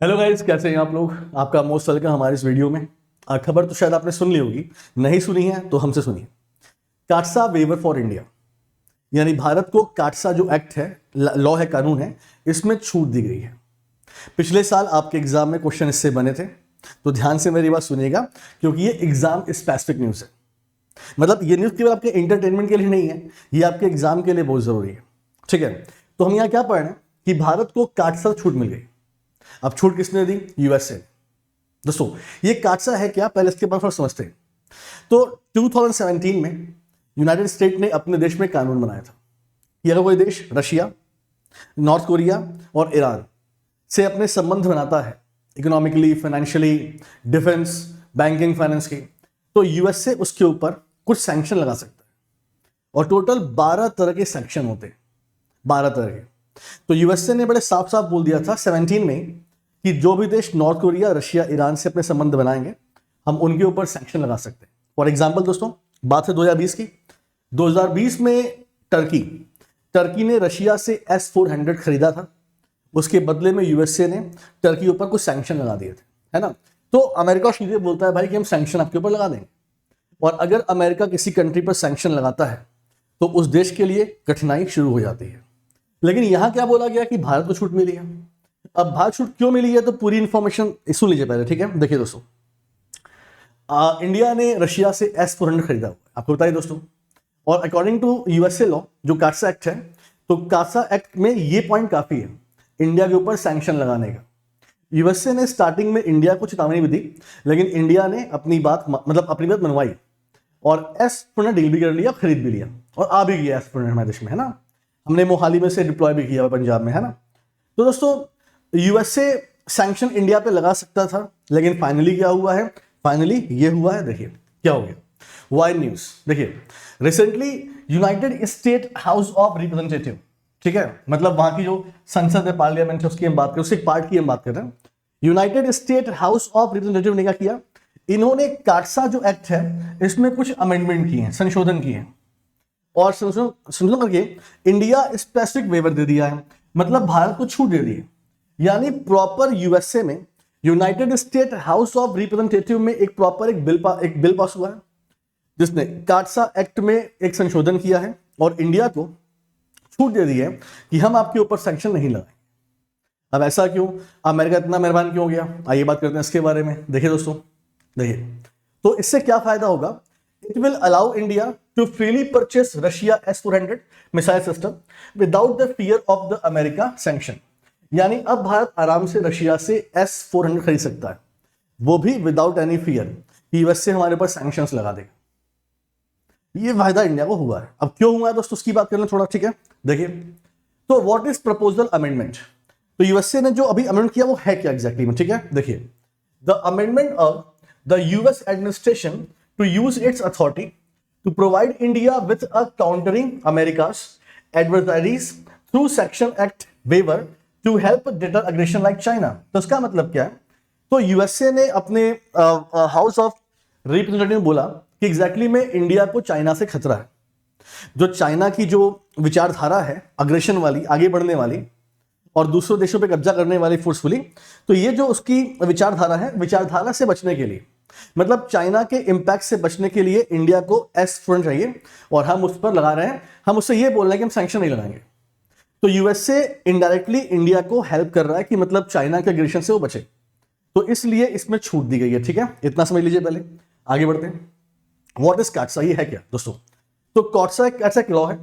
Hello guys, कैसे हैं आप लोग। आपका मोस्ट वेलकम हमारे इस वीडियो में। खबर तो शायद आपने सुन ली होगी, नहीं सुनी है तो हमसे सुनिए। काटसा वेवर फॉर इंडिया, यानी भारत को काटसा जो एक्ट है, लॉ है, कानून है, इसमें छूट दी गई है। पिछले साल आपके एग्जाम में क्वेश्चन इससे बने थे, तो ध्यान से मेरी बात सुनिएगा, क्योंकि ये एग्जाम स्पेसिफिक न्यूज़ है। मतलब ये न्यूज़ केवल आपके एंटरटेनमेंट के लिए नहीं है, ये आपके एग्जाम के लिए बहुत जरूरी है। ठीक है, तो हम यहाँ क्या पढ़ रहे हैं कि भारत को काटसा छूट मिल गई। अब छूट किसने दी? यूएसए। दोस्तों ये काटसा है क्या, पहले इसके बारे में समझते हैं। तो 2017 में यूनाइटेड स्टेट ने अपने देश में कानून बनाया था कि अगर कोई देश रशिया, नॉर्थ कोरिया और ईरान से अपने संबंध बनाता है economically, financially, defence, banking, finance की, तो यूएसए उसके ऊपर कुछ सैंक्शन लगा सकता है। और टोटल 12 तरह के सैंक्शन होते हैं, 12 तरह के। तो यूएसए ने बड़े साफ साफ बोल दिया था 17 में कि जो भी देश नॉर्थ कोरिया, रशिया, ईरान से अपने संबंध बनाएंगे, हम उनके ऊपर सैंक्शन लगा सकते हैं। फॉर एग्जाम्पल दोस्तों, बात है 2020 की। 2020 में टर्की ने रशिया से S-400 खरीदा था। उसके बदले में यूएसए ने टर्की ऊपर कुछ सैंक्शन लगा दिए थे, है ना। तो अमेरिका सीधे बोलता है भाई कि हम सैंक्शन आपके ऊपर लगा देंगे। और अगर अमेरिका किसी कंट्री पर सैंक्शन लगाता है तो उस देश के लिए कठिनाई शुरू हो जाती है। लेकिन यहां क्या बोला गया कि भारत को छूट मिली है। अब भारत छूट क्यों मिली है, तो पूरी इंफॉर्मेशन सुन लीजिए पहले, ठीक है। देखिए दोस्तों, इंडिया ने रशिया से S-400 खरीदा हुआ है, आपको बताइए दोस्तों। और अकॉर्डिंग टू यूएसए लॉ, जो काटसा एक्ट है, तो काटसा एक्ट में ये पॉइंट काफी है इंडिया के ऊपर सैंक्शन लगाने का। यूएसए ने स्टार्टिंग में इंडिया को चेतावनी भी दी, लेकिन इंडिया ने अपनी बात मनवाई और S-400 डील भी कर लिया, खरीद भी लिया, और आ भी गया S-400 हमारे देश में, है ना। हमने मोहाली में से डिप्लॉय भी किया पंजाब में, है ना। तो दोस्तों यूएसए सैंक्शन इंडिया पे लगा सकता था, लेकिन फाइनली क्या हुआ है? फाइनली ये हुआ है, देखिए क्या हो गया। वाई न्यूज, देखिए, recently United state house of representative, ठीक है, मतलब वहां की जो संसद है, पार्लियामेंट है, उसकी हम बात करें, उसके पार्ट की हम बात कर रहे हैं। United state house of representative ने क्या किया? इन्होंने काटसा जो एक्ट है, इसमें कुछ अमेंडमेंट किए हैं, संशोधन किए हैं, और संशोधन करके इंडिया स्पेसिफिक वेवर दे दिया है, मतलब भारत को छूट दे दी है। यानी प्रॉपर यूएसए में United state house of representative में एक प्रॉपर एक बिल पास हुआ है, जिसने काटसा एक्ट में एक संशोधन किया है और इंडिया को छूट दे दी है कि हम आपके ऊपर सैंक्शन नहीं लगाएंगे। अब ऐसा क्यों? अमेरिका इतना मेहरबान क्यों हो गया? आइए बात करते हैं इसके बारे में। देखिए दोस्तों, देखिए, तो इससे क्या फायदा होगा? It will allow India to freely purchase Russia S-400 missile system without the fear of the America sanction। यानी अब भारत आराम से रशिया से S-400 खरीद सकता है, वो भी विदाउट एनी फियर कि यूएसए हमारे ऊपर सैंक्शंस लगा देगा। ये फायदा इंडिया को हुआ है। अब क्यों हुआ है दोस्तों, उसकी बात करना थोड़ा, ठीक है। देखिए, तो व्हाट इज प्रपोजल अमेंडमेंट? तो यूएसए ने जो अभी अमेंडमेंट किया वो है क्या एग्जैक्टली में, ठीक है। देखिए, the amendment of the US administration to use its authority to provide India with a countering America's adversaries through Section Act waiver to help deter aggression like China। तो इसका मतलब क्या है? तो यूएसए ने अपने हाउस ऑफ रिप्रेजेंटेटिव में बोला कि एग्जैक्टली में इंडिया को चाइना से खतरा है। जो चाइना की जो विचारधारा है, अग्रेशन वाली, आगे बढ़ने वाली और दूसरों देशों पे कब्जा करने वाली फोर्सफुली, तो ये जो उसकी विचारधारा है, विचारधारा से बचने के लिए, मतलब चाइना के इंपैक्ट से बचने के लिए इंडिया को S-400 चाहिए, और हम उस पर लगा रहे हैं, हम उससे ये बोल रहे हैं कि हम सैंक्शन नहीं लगाएंगे। तो यूएसए इनडायरेक्टली इंडिया को हेल्प कर रहा है कि मतलब चाइना के एग्रेशन से वो बचे, तो इसलिए इसमें छूट दी गई है, ठीक है। इतना समझ लीजिए, पहले आगे बढ़ते हैं। व्हाट इज काटसा, ये है क्या दोस्तों? तो काटसा एक लॉ है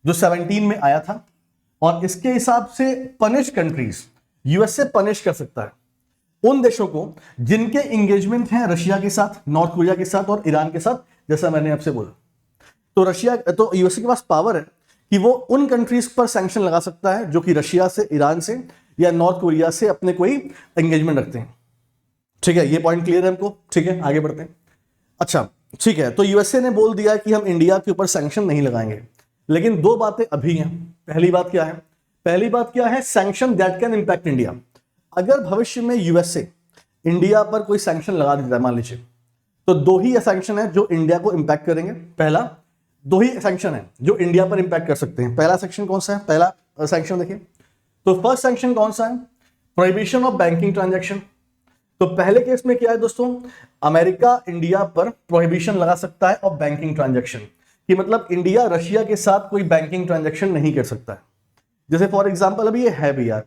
जो 17 में आया था, और इसके हिसाब से पनिश कंट्रीज, यूएसए पनिश कर सकता है उन देशों को जिनके इंगेजमेंट हैं रशिया के साथ, नॉर्थ कोरिया के साथ और ईरान के साथ, जैसा मैंने आपसे बोला। तो यूएसए के पास पावर है कि वो उन कंट्रीज पर सैंक्शन लगा सकता है जो कि रशिया से, ईरान से या नॉर्थ कोरिया से अपने कोई एंगेजमेंट रखते हैं, ठीक है। ये पॉइंट क्लियर है हमको, ठीक है। आगे बढ़ते हैं। अच्छा, ठीक है, तो यूएसए ने बोल दिया कि हम इंडिया के ऊपर सैंक्शन नहीं लगाएंगे, लेकिन दो बातें अभी हैं। पहली बात क्या है? Sanction that can impact India. अगर भविष्य में यूएसए इंडिया पर कोई सैंक्शन लगा देता है, मान लीजिए, तो दो ही सैंक्शन है जो इंडिया को इंपैक्ट करेंगे। दो ही सैंक्शन है जो इंडिया पर इंपैक्ट कर सकते हैं। पहला सेक्शन कौन सा है? पहला सैंक्शन देखिए, तो फर्स्ट सैंक्शन कौन सा है? Prohibition of banking transaction. तो पहले केस में क्या है दोस्तों, अमेरिका इंडिया पर प्रोहिबिशन लगा सकता है ऑफ बैंकिंग ट्रांजैक्शन, कि मतलब इंडिया रशिया के साथ कोई बैंकिंग ट्रांजैक्शन नहीं कर सकता है। जैसे फॉर एग्जांपल अभी ये है भी यार,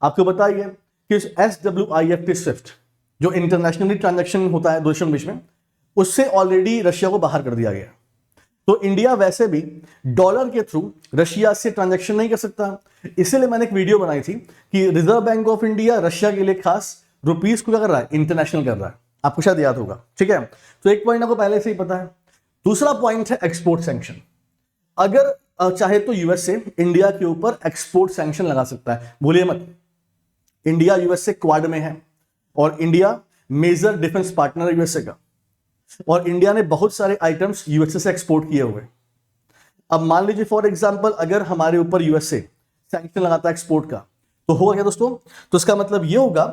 आपको बताइए कि SWIFT स्विफ्ट जो इंटरनेशनली ट्रांजैक्शन होता है देशों के बीच में, उससे ऑलरेडी रशिया को बाहर कर दिया गया। तो इंडिया वैसे भी डॉलर के थ्रू रशिया से ट्रांजैक्शन नहीं कर सकता। इसीलिए मैंने एक वीडियो बनाई थी कि reserve bank of India Russia के लिए खास रुपीस को क्या कर रहा है, इंटरनेशनल कर रहा है। आपको शायद याद होगा, ठीक है। तो एक पॉइंट आपको पहले से ही पता है। दूसरा पॉइंट है एक्सपोर्ट सैंक्शन। अगर चाहे तो यूएसए इंडिया के ऊपर एक्सपोर्ट सैंक्शन लगा सकता है। भूलिए मत, इंडिया यूएसए क्वाड में है और इंडिया मेजर डिफेंस पार्टनर है यूएसए का, और इंडिया ने बहुत सारे आइटम्स यूएसए से एक्सपोर्ट किए हुए। अब मान लीजिए फॉर एग्जांपल अगर हमारे ऊपर यूएसए सैंक्शन लगाता है एक्सपोर्ट का, तो होगा क्या दोस्तों, तो इसका मतलब ये होगा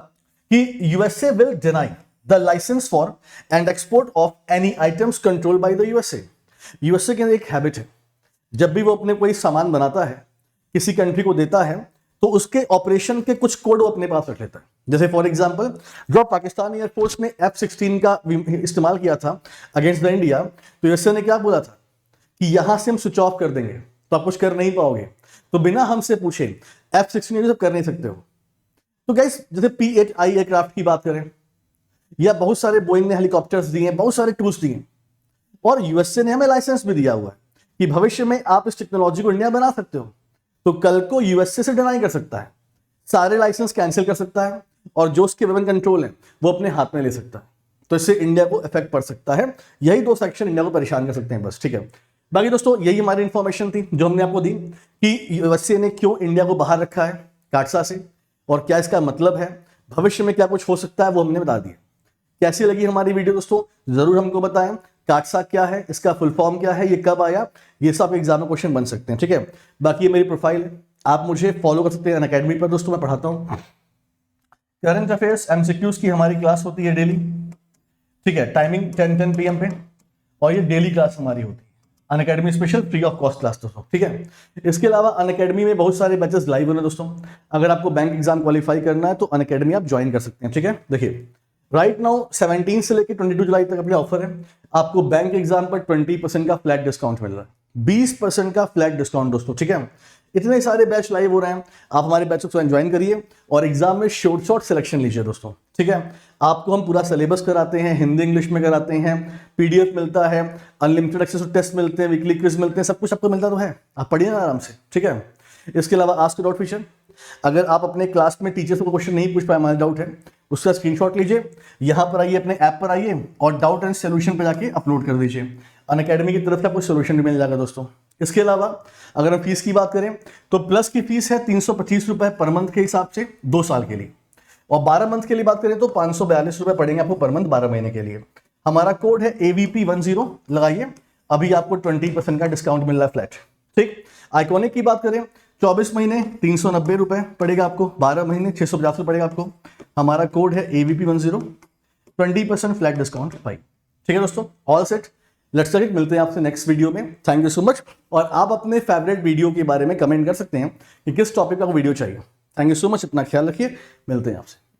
कि USA will deny the license for end export of any items controlled by the USA. USA के अंदर एक हैबिट है, जब भी वो अपने कोई सामान बनाता है किसी कंट्री को देता है, तो उसके ऑपरेशन के कुछ कोड वो अपने पास रख लेता है। जैसे फॉर एग्जांपल जब पाकिस्तान एयरफोर्स ने F-16 का इस्तेमाल किया था अगेंस्ट द इंडिया, तो यूएसए ने क्या बोला था कि यहां से हम स्विच ऑफ कर देंगे तो आप कुछ कर नहीं पाओगे। तो बिना हमसे पूछे F-16 ये सब कर नहीं सकते हो। तो गाइस जैसे P-8I एयरक्राफ्ट की बात करें, या बहुत सारे बोइंग ने हेलीकॉप्टर्स दिए हैं, बहुत सारे टूल्स दिए, और यूएसए ने हमें लाइसेंस भी दिया हुआ है कि भविष्य में आप इस टेक्नोलॉजी को इंडिया बना सकते हो। तो कल को यूएसए से डिनाई कर सकता है, सारे लाइसेंस कैंसिल कर सकता है, और जो उसके वेपन कंट्रोल है वो अपने हाथ में ले सकता है। तो इससे इंडिया को इफेक्ट पड़ सकता है। यही दो सेक्शन इंडिया को परेशान कर सकते हैं बस, ठीक है। बाकी दोस्तों यही हमारी इंफॉर्मेशन थी जो हमने आपको दी कि यूएसए ने क्यों इंडिया को बाहर रखा है काटसा से, और क्या इसका मतलब है, भविष्य में क्या कुछ हो सकता है, वो हमने बता दिया। कैसी लगी हमारी वीडियो दोस्तों, जरूर हमको बताएं। काटसा क्या है, इसका फुल फॉर्म क्या है, ये कब आया, ये सब एग्जाम में क्वेश्चन बन सकते हैं, ठीक है। बाकी ये मेरी प्रोफाइल है, आप मुझे फॉलो कर सकते हैं अनअकैडमी पर दोस्तों। मैं पढ़ाता हूँ करंट अफेयर्स MCQs की हमारी क्लास होती है डेली, ठीक है। टाइमिंग 10 PM पे, और ये डेली क्लास हमारी होती है Unacademy special free of cost class दोस्तों, ठीक है। इसके अलावा अनअकैडमी में बहुत सारे बैचेस लाइव हो रहे हैं दोस्तों। अगर आपको बैंक एग्जाम क्वालिफाई करना है तो अनअकैडमी आप ज्वाइन कर सकते हैं, ठीक है। देखिए राइट नाउ 17 से लेकर 22 जुलाई तक अपने ऑफर है। आपको बैंक एग्जाम पर 20% का फ्लैट डिस्काउंट मिल रहा है, 20% का फ्लैट डिस्काउंट दोस्तों, ठीक है। इतने सारे बैच लाइव हो रहे हैं, आप हमारे बैच को ज्वाइन करिए और एग्जाम में शॉर्ट सिलेक्शन लीजिए दोस्तों, ठीक है। आपको हम पूरा सिलेबस कराते हैं, हिंदी इंग्लिश में कराते हैं, PDF मिलता है, अनलिमिटेड एक्सेस टेस्ट मिलते हैं, वीकली क्विज मिलते हैं, सब कुछ आपको मिलता तो है। आप पढ़िए ना आराम से, ठीक है। इसके अलावा आस्क डाउट फीचर, अगर आप अपने क्लास में टीचर से क्वेश्चन नहीं पूछ पाए, हमारा डाउट है, उसका स्क्रीनशॉट लीजिए, यहाँ पर आइए, अपने ऐप पर आइए और डाउट एंड सोल्यूशन पे जाके अपलोड कर दीजिए। अनअकैडमी की तरफ से आपको सोल्यूशन भी मिल जाएगा दोस्तों। इसके अलावा अगर हम फीस की बात करें तो प्लस की फीस है 325 रुपये पर मंथ के हिसाब से 2 साल के लिए, और 12 मंथ के लिए बात करें तो 542 रुपये पड़ेंगे आपको पर मंथ 12 महीने के लिए। हमारा कोड है AVP10, लगाइए, अभी आपको 20% का डिस्काउंट मिल रहा है फ्लैट, ठीक। आइकॉनिक की बात करें 24 महीने 390 रुपये पड़ेगा आपको, 12 महीने 650 रुपये पड़ेगा आपको। हमारा कोड है AVP10, 20% फ्लैट डिस्काउंट भाई, ठीक है दोस्तों। ऑल सेट, लेट्स गेट, मिलते हैं आपसे नेक्स्ट वीडियो में। Thank you so much. और आप अपने फेवरेट वीडियो के बारे में कमेंट कर सकते हैं कि किस टॉपिक का वीडियो चाहिए। थैंक यू सो मच, अपना ख्याल रखिए, मिलते हैं आपसे।